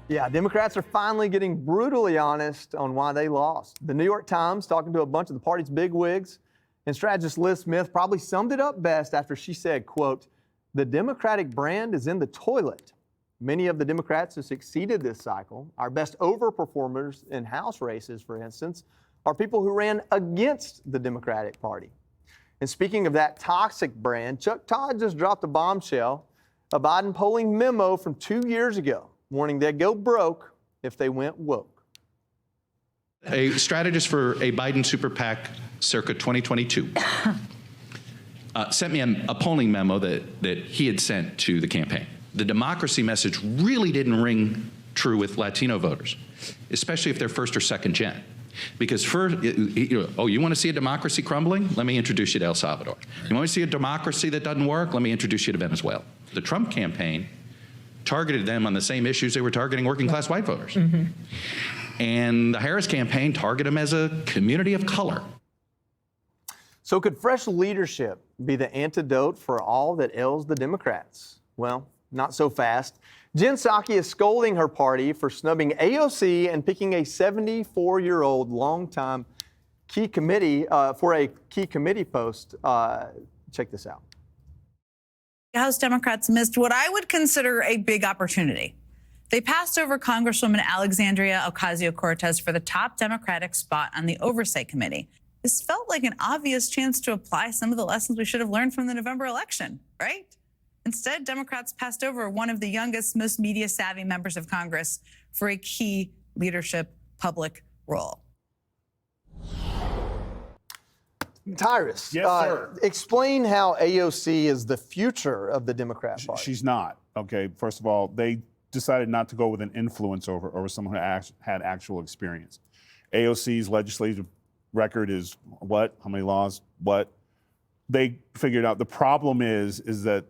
Yeah, Democrats are finally getting brutally honest on why they lost. The New York Times, talking to a bunch of the party's bigwigs, and strategist Liz Smith probably summed it up best after she said, quote, "The Democratic brand is in the toilet. Many of the Democrats who succeeded this cycle, our best overperformers in House races, for instance, are people who ran against the Democratic Party." And speaking of that toxic brand, Chuck Todd just dropped a bombshell, a Biden polling memo from 2 years ago, warning they'd go broke if they went woke. A strategist for a Biden super PAC circa 2022 sent me a polling memo that he had sent to the campaign. The democracy message really didn't ring true with Latino voters, especially if they're first or second gen. Because first, you want to see a democracy crumbling? Let me introduce you to El Salvador. You want to see a democracy that doesn't work? Let me introduce you to Venezuela. The Trump campaign targeted them on the same issues they were targeting working class white voters. Mm-hmm. And the Harris campaign targeted them as a community of color. So could fresh leadership be the antidote for all that ails the Democrats? Well, not so fast. Jen Psaki is scolding her party for snubbing AOC and picking a 74-year-old longtime key committee for a key committee post. Check this out. House Democrats missed what I would consider a big opportunity. They passed over Congresswoman Alexandria Ocasio-Cortez for the top Democratic spot on the Oversight Committee. This felt like an obvious chance to apply some of the lessons we should have learned from the November election, right? Instead, Democrats passed over one of the youngest, most media-savvy members of Congress for a key leadership public role. Tyrus, yes, sir. Explain how AOC is the future of the Democrat Party. She's not, okay? First of all, they decided not to go with an influence over someone who had actual experience. AOC's legislative record is what? How many laws? What? They figured out the problem is that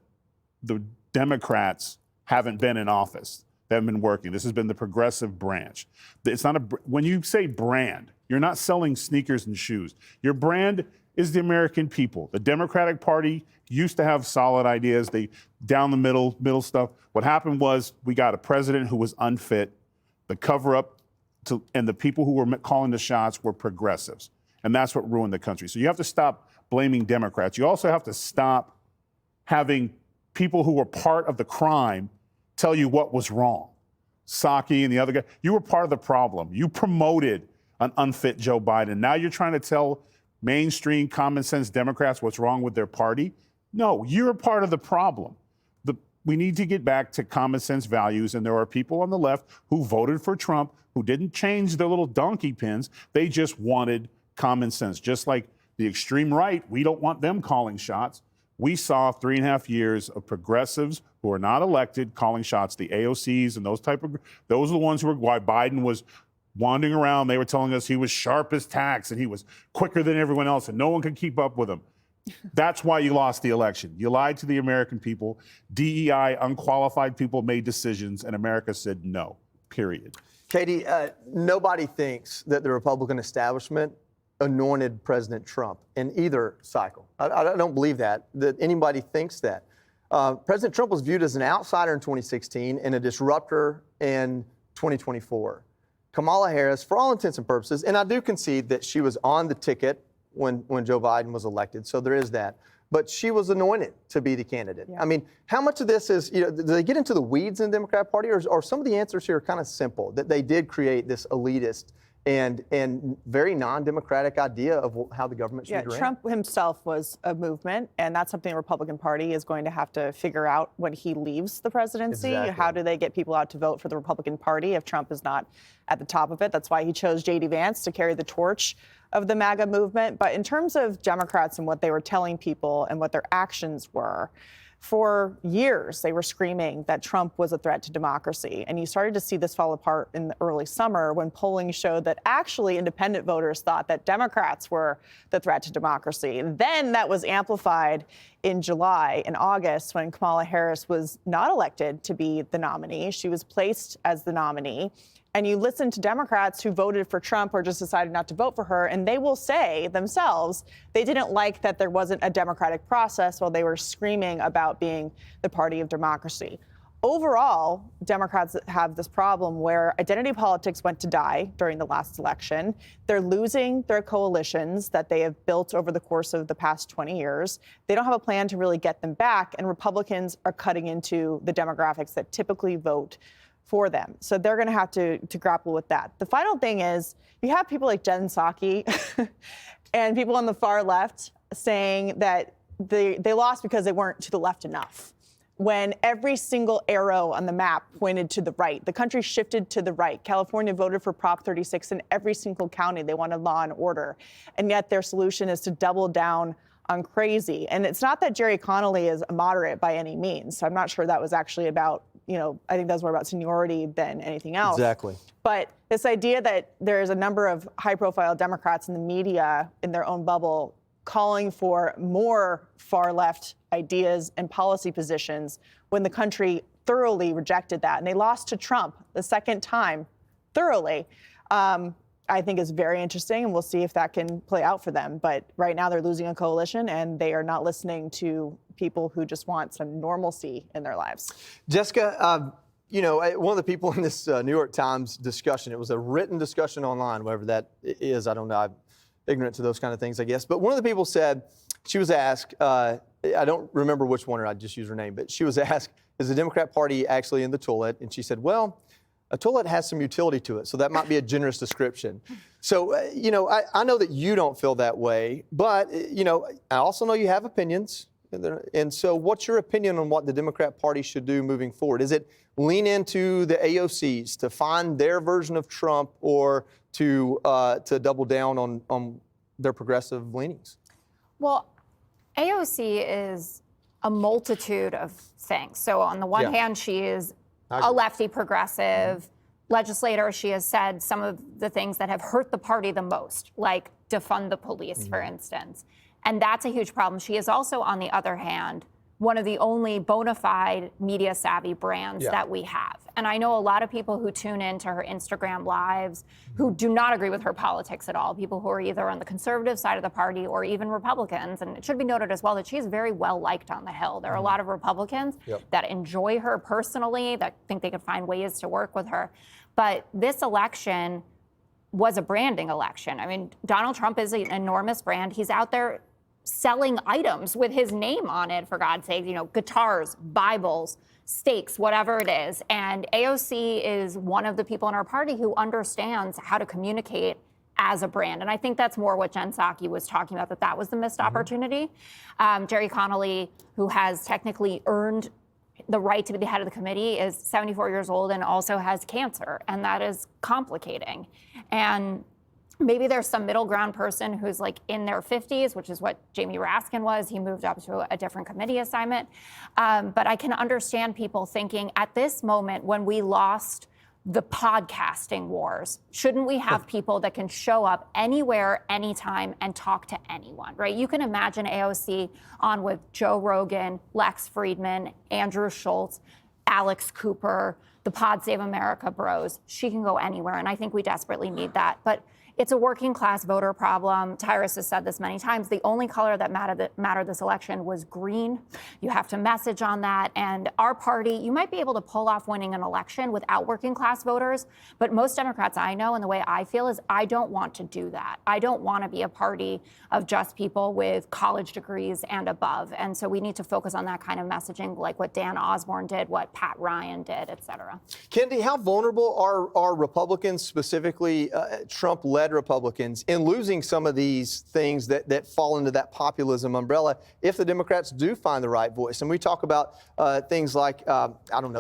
the Democrats haven't been in office. They haven't been working. This has been the progressive branch. It's not when you say brand, you're not selling sneakers and shoes. Your brand is the American people. The Democratic Party used to have solid ideas. They down the middle stuff. What happened was we got a president who was unfit. The cover-up and the people who were calling the shots were progressives. And that's what ruined the country. So you have to stop blaming Democrats. You also have to stop having people who were part of the crime tell you what was wrong. Psaki and the other guy, you were part of the problem. You promoted an unfit Joe Biden. Now you're trying to tell mainstream common sense Democrats what's wrong with their party? No, you're a part of the problem. We need to get back to common sense values, and there are people on the left who voted for Trump who didn't change their little donkey pins. They just wanted common sense. Just like the extreme right, we don't want them calling shots. We saw 3.5 years of progressives who are not elected calling shots, the AOCs and those are the ones who were why Biden was wandering around. They were telling us he was sharp as tacks and he was quicker than everyone else and no one could keep up with him. That's why you lost the election. You lied to the American people. DEI, unqualified people made decisions and America said no, period. Katie, nobody thinks that the Republican establishment anointed President Trump in either cycle. I don't believe that anybody thinks that. President Trump was viewed as an outsider in 2016 and a disruptor in 2024. Kamala Harris, for all intents and purposes, and I do concede that she was on the ticket when Joe Biden was elected, so there is that. But she was anointed to be the candidate. Yeah. I mean, how much of this is, do they get into the weeds in the Democrat Party, or some of the answers here are kind of simple, that they did create this elitist and very non-democratic idea of how the government should be ran? Trump himself was a movement, and that's something the Republican Party is going to have to figure out when he leaves the presidency. Exactly. How do they get people out to vote for the Republican Party if Trump is not at the top of it? That's why he chose J.D. Vance to carry the torch of the MAGA movement. But in terms of Democrats and what they were telling people and what their actions were, for years, they were screaming that Trump was a threat to democracy. And you started to see this fall apart in the early summer when polling showed that actually independent voters thought that Democrats were the threat to democracy. And then that was amplified in July and August when Kamala Harris was not elected to be the nominee. She was placed as the nominee. And you listen to Democrats who voted for Trump or just decided not to vote for her, and they will say themselves they didn't like that there wasn't a democratic process while they were screaming about being the party of democracy. overall, Democrats have this problem where identity politics went to die during the last election. They're losing their coalitions that they have built over the course of the past 20 years. They don't have a plan to really get them back, and Republicans are cutting into the demographics that typically vote for them. So they're going to have to grapple with that. The final thing is you have people like Jen Psaki and people on the far left saying that they lost because they weren't to the left enough. When every single arrow on the map pointed to the right, the country shifted to the right. California voted for Prop 36 in every single county. They wanted law and order. And yet their solution is to double down on crazy. And it's not that Jerry Connolly is a moderate by any means. So I'm not sure that was actually about, I think that was more about seniority than anything else. Exactly. But this idea that there's a number of high-profile Democrats in the media in their own bubble calling for more far-left ideas and policy positions when the country thoroughly rejected that. And they lost to Trump the second time thoroughly, I think is very interesting, and we'll see if that can play out for them. But right now they're losing a coalition, and they are not listening to people who just want some normalcy in their lives. Jessica, one of the people in this New York Times discussion, it was a written discussion online, whatever that is, I don't know, I'm ignorant to those kind of things, I guess. But one of the people said, she was asked, I don't remember which one, or I just use her name, but she was asked, is the Democrat Party actually in the toilet? And she said, well, a toilet has some utility to it, so that might be a generous description. So, I know that you don't feel that way, but, I also know you have opinions. And so what's your opinion on what the Democrat Party should do moving forward? Is it lean into the AOCs to find their version of Trump, or to double down on their progressive leanings? Well, AOC is a multitude of things. So on the one hand, she is a lefty progressive legislator. She has said some of the things that have hurt the party the most, like defund the police, for instance. And that's a huge problem. She is also, on the other hand, one of the only bona fide media savvy brands that we have. And I know a lot of people who tune into her Instagram lives who do not agree with her politics at all, people who are either on the conservative side of the party or even Republicans. And it should be noted as well that she's very well liked on the Hill. There are a lot of Republicans that enjoy her personally, that think they could find ways to work with her. But this election was a branding election. I mean, Donald Trump is an enormous brand. He's out there selling items with his name on it, for God's sake, guitars, Bibles, steaks, whatever it is. And AOC is one of the people in our party who understands how to communicate as a brand. And I think that's more what Jen Psaki was talking about, that was the missed opportunity. Jerry Connolly, who has technically earned the right to be the head of the committee, is 74 years old and also has cancer. And that is complicating. And maybe there's some middle ground person who's like in their 50s, which is what Jamie Raskin was. He moved up to a different committee assignment. But I can understand people thinking at this moment, when we lost the podcasting wars, shouldn't we have people that can show up anywhere, anytime, and talk to anyone, right? You can imagine AOC on with Joe Rogan, Lex Friedman, Andrew Schultz, Alex Cooper, the Pod Save America bros. She can go anywhere, and I think we desperately need that. But it's a working class voter problem. Tyrus has said this many times. The only color that mattered this election was green. You have to message on that. And our party, you might be able to pull off winning an election without working class voters. But most Democrats I know, and the way I feel, is I don't want to do that. I don't want to be a party of just people with college degrees and above. And so we need to focus on that kind of messaging, like what Dan Osborne did, what Pat Ryan did, et cetera. Kendi, how vulnerable are Republicans, specifically Trump-led Republicans, in losing some of these things that fall into that populism umbrella if the Democrats do find the right voice? And we talk about things like,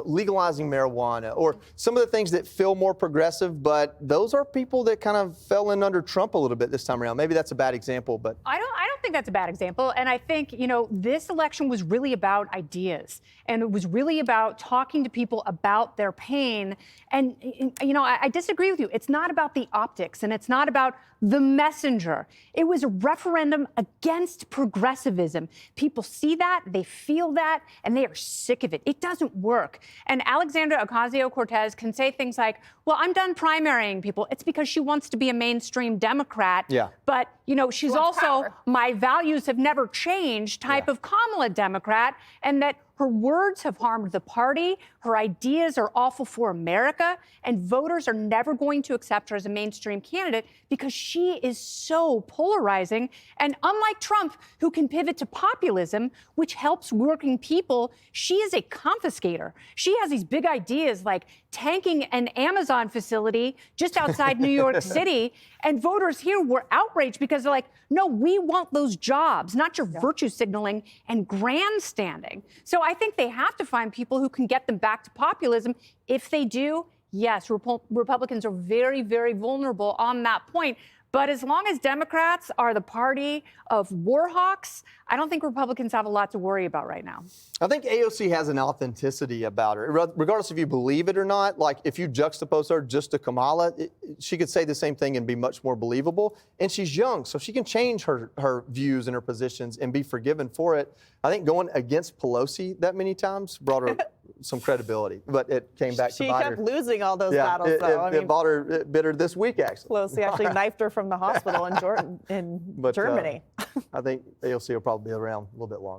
legalizing marijuana, or some of the things that feel more progressive, but those are people that kind of fell in under Trump a little bit this time around. Maybe that's a bad example, but I don't think that's a bad example. And I think, this election was really about ideas, and it was really about talking to people about their pain. And, I disagree with you. It's not about the optics, and it's not about the messenger. It was a referendum against progressivism. People see that, they feel that, and they are sick of it. It doesn't work. And Alexandria Ocasio-Cortez can say things like, well, I'm done primarying people. It's because she wants to be a mainstream Democrat. Yeah. But, she's also my values have never changed type of Kamala Democrat, and that Her words have harmed the party. Her ideas are awful for America. And voters are never going to accept her as a mainstream candidate because she is so polarizing. And unlike Trump, who can pivot to populism, which helps working people, she is a confiscator. She has these big ideas like tanking an Amazon facility just outside New York City. And voters here were outraged because they're like, no, we want those jobs, not your virtue signaling and grandstanding. So I think they have to find people who can get them back to populism. If they do, yes, Republicans are very, very vulnerable on that point. But as long as Democrats are the party of war hawks, I don't think Republicans have a lot to worry about right now. I think AOC has an authenticity about her, regardless if you believe it or not. Like if you juxtapose her just to Kamala, she could say the same thing and be much more believable. And she's young, so she can change her views and her positions and be forgiven for it. I think going against Pelosi that many times brought her some credibility, but it came back to She bite kept her. losing all those Yeah, battles, though. it bit her this week, actually. Pelosi actually knifed her from the hospital in But, Germany. I think AOC will probably be around a little bit longer.